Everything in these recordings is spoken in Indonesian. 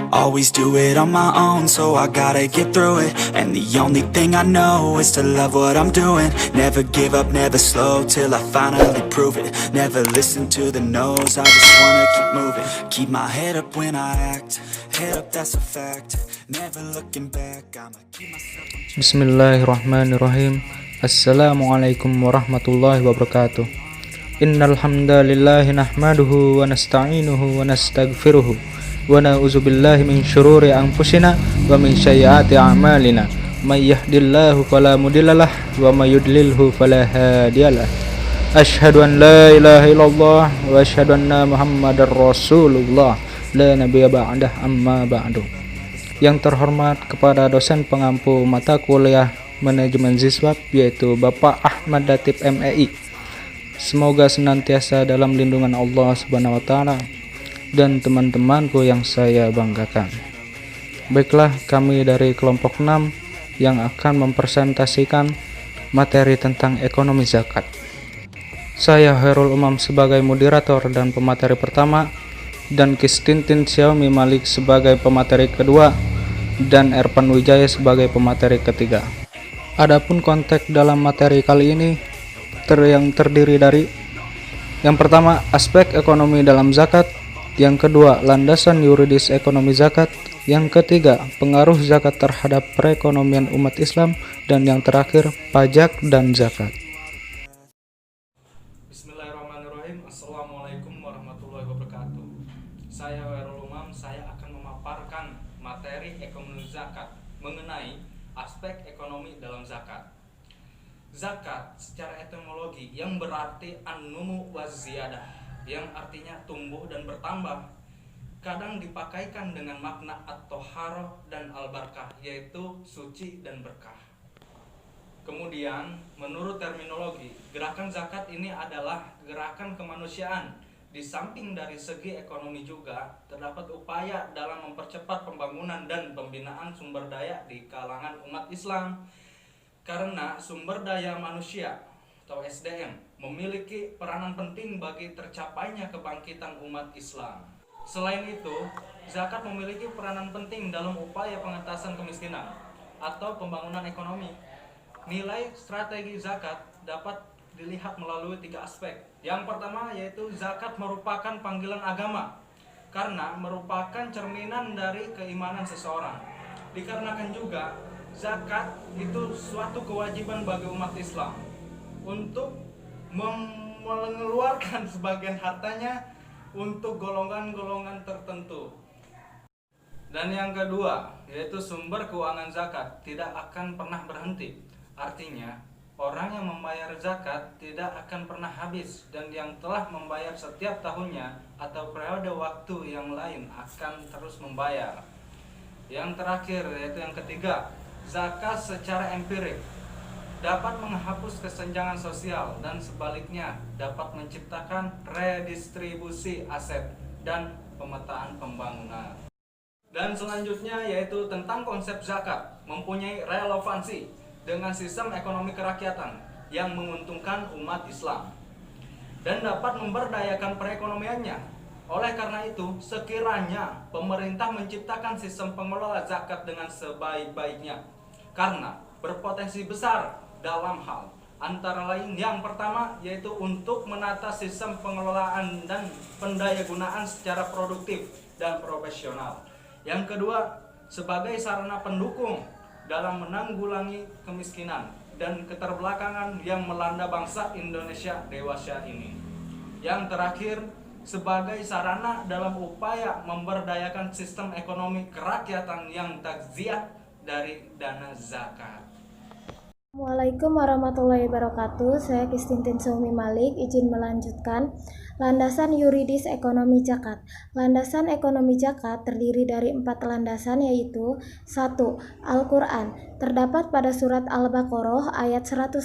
Always do it on my own, so I gotta get through it. And the only thing I know is to love what I'm doing. Never give up, never slow, till I finally prove it. Never listen to the no's, I just wanna keep moving. Keep my head up when I act, head up, that's a fact. Never looking back, I'ma keep myself on track. Bismillahirrahmanirrahim. Assalamualaikum warahmatullahi wabarakatuh. Innal hamdalillahi nahmaduhu wa nasta'inuhu wa nastaghfiruhu wa na'udzubillahi min syururi anfusina wa min sayyiati a'malina. May yahdihillahu fala mudhillalah wa may yudlilhu fala hadiyalah. Asyhadu an la ilaha illallah wa asyhadu anna Muhammadar Rasulullah la nabiyya ba'dah amma ba'du. Yang terhormat kepada dosen pengampu mata kuliah Manajemen Ziswab, yaitu Bapak Ahmad Datib MEI. Semoga senantiasa dalam lindungan Allah Subhanahu wa taala dan teman-temanku yang saya banggakan. Baiklah, kami dari kelompok 6 yang akan mempresentasikan materi tentang ekonomi zakat. Saya Khairul Umam sebagai moderator dan pemateri pertama, dan Kistintin Xiaomi Malik sebagai pemateri kedua, dan Erpan Wijaya sebagai pemateri ketiga. Adapun konteks dalam materi kali ini yang terdiri dari: yang pertama, aspek ekonomi dalam zakat; yang kedua, landasan yuridis ekonomi zakat; yang ketiga, pengaruh zakat terhadap perekonomian umat Islam; dan yang terakhir, pajak dan zakat. Bismillahirrahmanirrahim. Assalamualaikum warahmatullahi wabarakatuh. Saya Khairul Umam, saya akan memaparkan materi ekonomi zakat mengenai aspek ekonomi dalam zakat. Zakat secara etimologi yang berarti an-numu wa ziyadah, yang artinya tumbuh dan bertambah. Kadang dipakaikan dengan makna at-toharoh dan al-barkah, yaitu suci dan berkah. Kemudian, menurut terminologi, gerakan zakat ini adalah gerakan kemanusiaan. Di samping dari segi ekonomi juga, terdapat upaya dalam mempercepat pembangunan dan pembinaan sumber daya di kalangan umat Islam. Karena sumber daya manusia atau SDM memiliki peranan penting bagi tercapainya kebangkitan umat Islam. Selain itu, zakat memiliki peranan penting dalam upaya pengentasan kemiskinan atau pembangunan ekonomi. Nilai strategi zakat dapat dilihat melalui 3 aspek. Yang pertama yaitu zakat merupakan panggilan agama karena merupakan cerminan dari keimanan seseorang. Dikarenakan juga zakat itu suatu kewajiban bagi umat Islam untuk mengeluarkan sebagian hartanya untuk golongan-golongan tertentu. Dan yang kedua yaitu sumber keuangan zakat tidak akan pernah berhenti. Artinya, orang yang membayar zakat tidak akan pernah habis, dan yang telah membayar setiap tahunnya atau periode waktu yang lain akan terus membayar. Yang terakhir yaitu yang ketiga, zakat secara empirik dapat menghapus kesenjangan sosial dan sebaliknya dapat menciptakan redistribusi aset dan pemetaan pembangunan. Dan selanjutnya yaitu tentang konsep zakat mempunyai relevansi dengan sistem ekonomi kerakyatan yang menguntungkan umat Islam dan dapat memberdayakan perekonomiannya. Oleh karena itu, sekiranya pemerintah menciptakan sistem pengelola zakat dengan sebaik-baiknya, karena berpotensi besar dalam hal antara lain yang pertama yaitu untuk menata sistem pengelolaan dan pendayagunaan secara produktif dan profesional. Yang kedua, sebagai sarana pendukung dalam menanggulangi kemiskinan dan keterbelakangan yang melanda bangsa Indonesia dewasa ini. Yang terakhir, sebagai sarana dalam upaya memberdayakan sistem ekonomi kerakyatan yang takziah dari dana zakat. Assalamualaikum warahmatullahi wabarakatuh. Saya Kistintin Xiaomi Malik, izin melanjutkan landasan yuridis ekonomi zakat. Landasan ekonomi zakat terdiri dari 4 landasan, yaitu 1. Al-Quran, terdapat pada surat Al-Baqarah ayat 110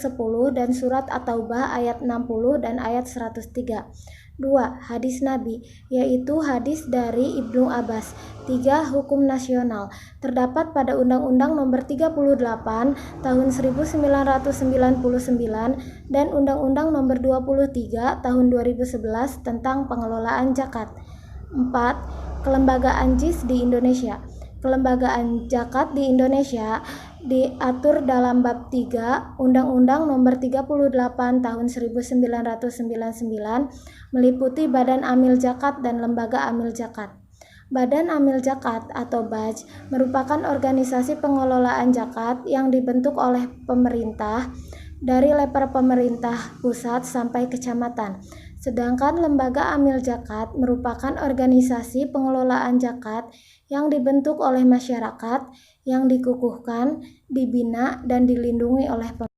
dan surat At-Taubah ayat 60 dan ayat 103. 2. Hadis Nabi, yaitu hadis dari Ibnu Abbas. 3. Hukum nasional, terdapat pada Undang-Undang Nomor 38 Tahun 1999 dan Undang-Undang Nomor 23 Tahun 2011 tentang pengelolaan zakat. 4. Kelembagaan JIS di Indonesia. Kelembagaan zakat di Indonesia diatur dalam bab 3 Undang-Undang Nomor 38 Tahun 1999 meliputi Badan Amil Zakat dan Lembaga Amil Zakat. Badan Amil Zakat atau BAZ merupakan organisasi pengelolaan zakat yang dibentuk oleh pemerintah dari level pemerintah pusat sampai kecamatan. Sedangkan Lembaga Amil Zakat merupakan organisasi pengelolaan zakat yang dibentuk oleh masyarakat, yang dikukuhkan, dibina, dan dilindungi oleh pemerintah.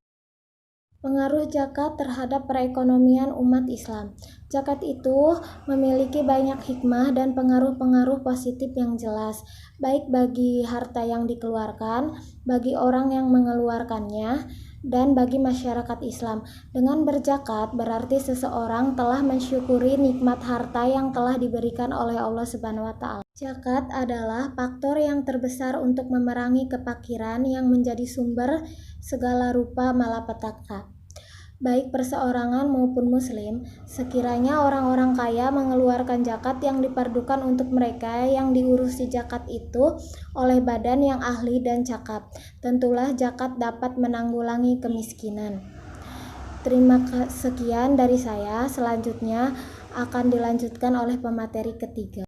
Pengaruh zakat terhadap perekonomian umat Islam. Zakat itu memiliki banyak hikmah dan pengaruh-pengaruh positif yang jelas, baik bagi harta yang dikeluarkan, bagi orang yang mengeluarkannya, dan bagi masyarakat Islam. Dengan berzakat berarti seseorang telah mensyukuri nikmat harta yang telah diberikan oleh Allah Subhanahu wa taala. Zakat adalah faktor yang terbesar untuk memerangi kefakiran yang menjadi sumber segala rupa malapetaka, baik perseorangan maupun muslim. Sekiranya orang-orang kaya mengeluarkan zakat yang dipardukan untuk mereka yang diurusi zakat itu oleh badan yang ahli dan cakap, tentulah zakat dapat menanggulangi kemiskinan. Terima kasih, sekian dari saya. Selanjutnya akan dilanjutkan oleh pemateri ketiga.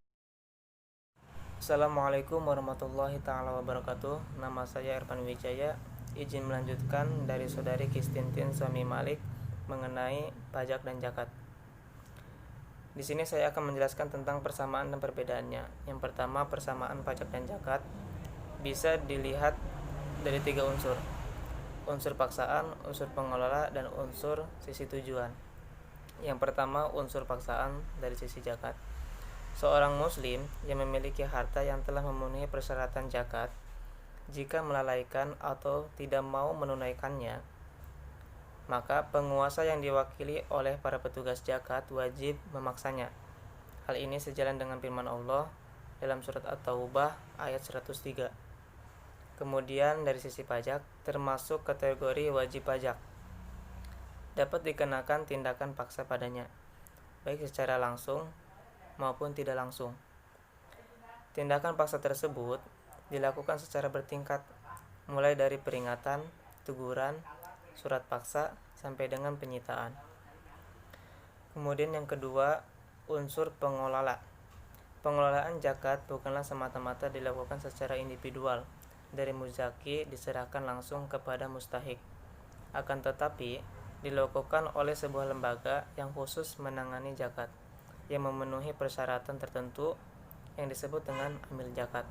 Assalamualaikum warahmatullahi taala wabarakatuh. Nama saya Irfan Wijaya. Izin melanjutkan dari saudari Kistintin Somi Malik mengenai pajak dan zakat. Di sini saya akan menjelaskan tentang persamaan dan perbedaannya. Yang pertama, persamaan pajak dan zakat bisa dilihat dari 3 unsur. Unsur paksaan, unsur pengelola, dan unsur sisi tujuan. Yang pertama, unsur paksaan dari sisi zakat. Seorang muslim yang memiliki harta yang telah memenuhi persyaratan zakat, jika melalaikan atau tidak mau menunaikannya, maka penguasa yang diwakili oleh para petugas zakat wajib memaksanya. Hal ini sejalan dengan firman Allah dalam surat At-Taubah ayat 103. Kemudian dari sisi pajak, termasuk kategori wajib pajak, dapat dikenakan tindakan paksa padanya, baik secara langsung maupun tidak langsung. Tindakan paksa tersebut dilakukan secara bertingkat, mulai dari peringatan, teguran, surat paksa, sampai dengan penyitaan. Kemudian yang kedua, unsur pengelola. Pengelolaan zakat bukanlah semata-mata dilakukan secara individual, dari muzaki diserahkan langsung kepada mustahik, akan tetapi dilakukan oleh sebuah lembaga yang khusus menangani zakat, yang memenuhi persyaratan tertentu yang disebut dengan amil zakat.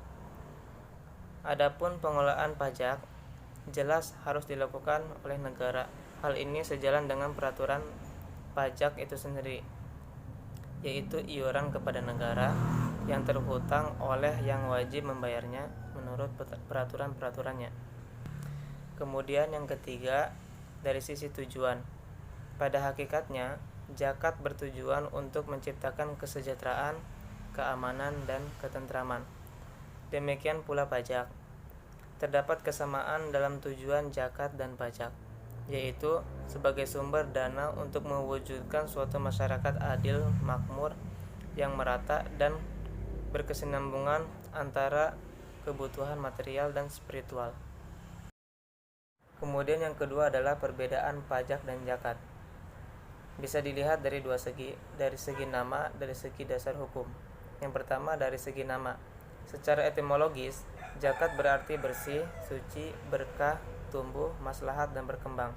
Adapun pengelolaan pajak jelas harus dilakukan oleh negara. Hal ini sejalan dengan peraturan pajak itu sendiri, yaitu iuran kepada negara yang terhutang oleh yang wajib membayarnya menurut peraturan-peraturannya. Kemudian yang ketiga, dari sisi tujuan. Pada hakikatnya, zakat bertujuan untuk menciptakan kesejahteraan, keamanan, dan ketentraman. Demikian pula pajak. Terdapat kesamaan dalam tujuan zakat dan pajak, yaitu sebagai sumber dana untuk mewujudkan suatu masyarakat adil, makmur, yang merata dan berkesinambungan antara kebutuhan material dan spiritual. Kemudian yang kedua adalah perbedaan pajak dan zakat. Bisa dilihat dari 2 segi, dari segi nama, dari segi dasar hukum. Yang pertama, dari segi nama. Secara etimologis, zakat berarti bersih, suci, berkah, tumbuh, maslahat, dan berkembang.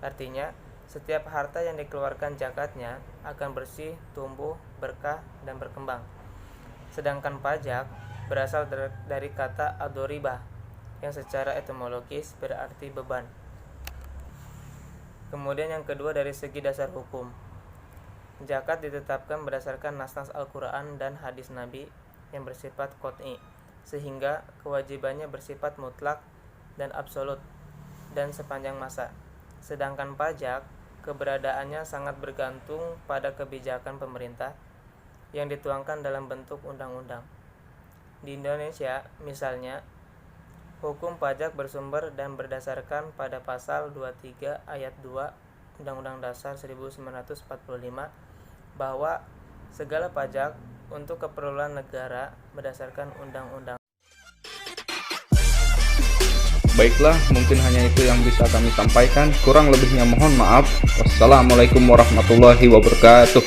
Artinya, setiap harta yang dikeluarkan zakatnya akan bersih, tumbuh, berkah, dan berkembang. Sedangkan pajak berasal dari kata adoribah, yang secara etimologis berarti beban. Kemudian yang kedua, dari segi dasar hukum. Zakat ditetapkan berdasarkan nas-nas Al-Quran dan hadis Nabi yang bersifat qot'i, sehingga kewajibannya bersifat mutlak dan absolut dan sepanjang masa. Sedangkan pajak, keberadaannya sangat bergantung pada kebijakan pemerintah yang dituangkan dalam bentuk undang-undang. Di Indonesia, misalnya, hukum pajak bersumber dan berdasarkan pada pasal 23 ayat 2 Undang-Undang Dasar 1945 bahwa segala pajak untuk keperluan negara berdasarkan undang-undang. Baiklah, mungkin hanya itu yang bisa kami sampaikan. Kurang lebihnya mohon maaf. Wassalamualaikum warahmatullahi wabarakatuh.